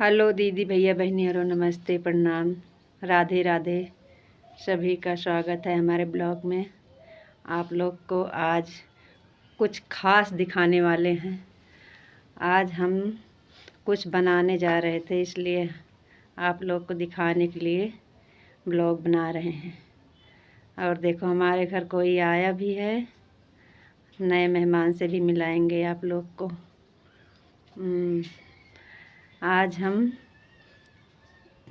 Hello दीदी भैया बहनियारों, नमस्ते प्रणाम, राधे राधे। सभी का स्वागत है हमारे ब्लॉग में। आप लोग को आज कुछ खास दिखाने वाले हैं। आज हम कुछ बनाने जा रहे थे, इसलिए आप लोग को दिखाने के लिए ब्लॉग बना रहे हैं। और देखो, हमारे घर कोई आया भी है, नए मेहमान से भी मिलाएंगे आप लोग को। आज हम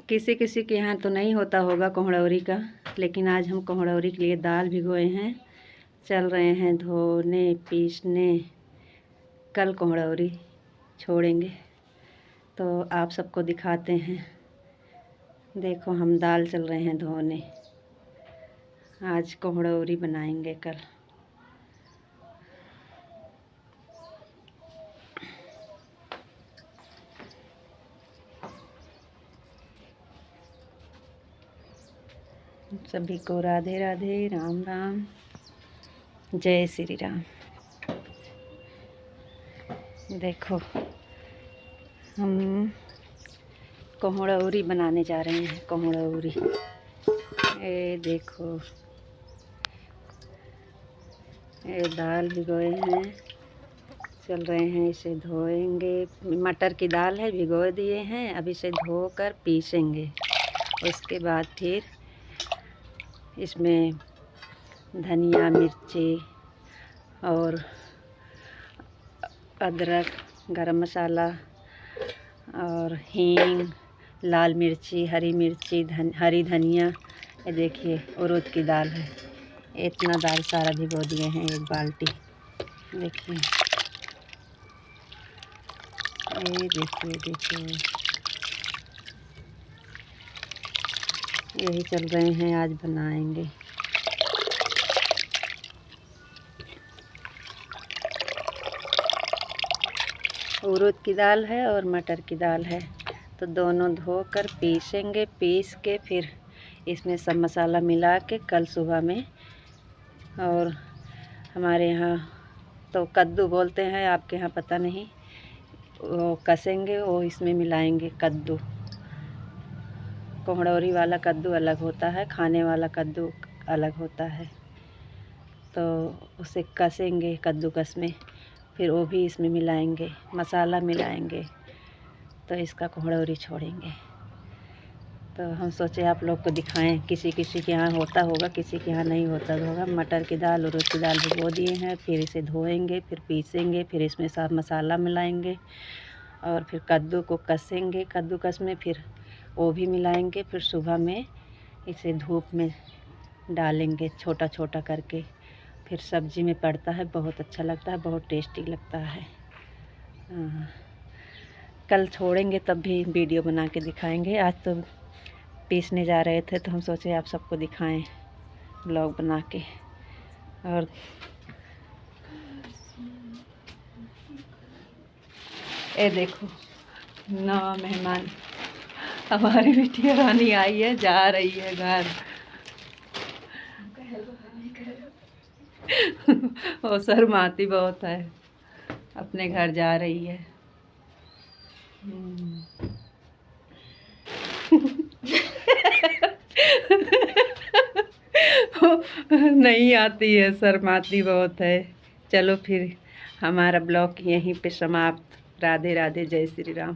किसी किसी के यहाँ तो नहीं होता होगा कोहड़ौरी का, लेकिन आज हम कोहड़ौरी के लिए दाल भिगोए हैं, चल रहे हैं धोने पीसने। कल कोहड़ौरी छोड़ेंगे, तो आप सबको दिखाते हैं। देखो, हम दाल चल रहे हैं धोने, आज कोहड़ौरी बनाएंगे कल। सभी को राधे राधे, राम राम, जय श्री राम। देखो, हम कोहड़ौरी बनाने जा रहे हैं। कोहड़ौरी, ये देखो, ये दाल भिगोए हैं, चल रहे हैं, इसे धोएंगे। मटर की दाल है, भिगो दिए हैं, अब इसे धोकर पीसेंगे। उसके बाद फिर इसमें धनिया, मिर्ची और अदरक, गरम मसाला और हींग, लाल मिर्ची, हरी मिर्ची, हरी धनिया। ये देखिए, उड़द की दाल है। इतना दाल सारा भिगो दिए हैं, एक बाल्टी। देखिए, ये देखिए देखिए, यही चल रहे हैं, आज बनाएंगे। उड़द की दाल है और मटर की दाल है, तो दोनों धोकर पीसेंगे। पीस के फिर इसमें सब मसाला मिला के कल सुबह में, और हमारे यहाँ तो कद्दू बोलते हैं, आपके यहाँ पता नहीं, वो कसेंगे, वो इसमें मिलाएंगे। कद्दू, कोहड़ौरी वाला कद्दू अलग होता है, खाने वाला कद्दू अलग होता है। तो उसे कसेंगे कद्दूकस में, फिर वो भी इसमें मिलाएंगे, मसाला मिलाएंगे, तो इसका कोहड़ौरी छोड़ेंगे। तो हम सोचे आप लोग को दिखाएं। किसी किसी के यहाँ होता होगा, किसी के यहाँ नहीं होता होगा। मटर की दाल, उड़द की दाल भिगो दिए हैं, फिर इसे धोएंगे, फिर पीसेंगे, फिर इसमें सब मसाला मिलाएंगे, और फिर कद्दू को कसेंगे कद्दूकस में, फिर वो भी मिलाएंगे। फिर सुबह में इसे धूप में डालेंगे छोटा छोटा करके, फिर सब्जी में पड़ता है, बहुत अच्छा लगता है, बहुत टेस्टी लगता है। कल छोड़ेंगे तब भी वीडियो बना के दिखाएंगे। आज तो पीसने जा रहे थे, तो हम सोचे आप सबको दिखाएं ब्लॉग बना के। और ये देखो, नवा मेहमान हमारी बिटिया रानी आई है, जा रही है घर। वो शर्माती बहुत है, अपने घर जा रही है। नहीं आती है, शर्माती बहुत है। चलो फिर हमारा ब्लॉग यहीं पे समाप्त। राधे राधे, जय श्री राम।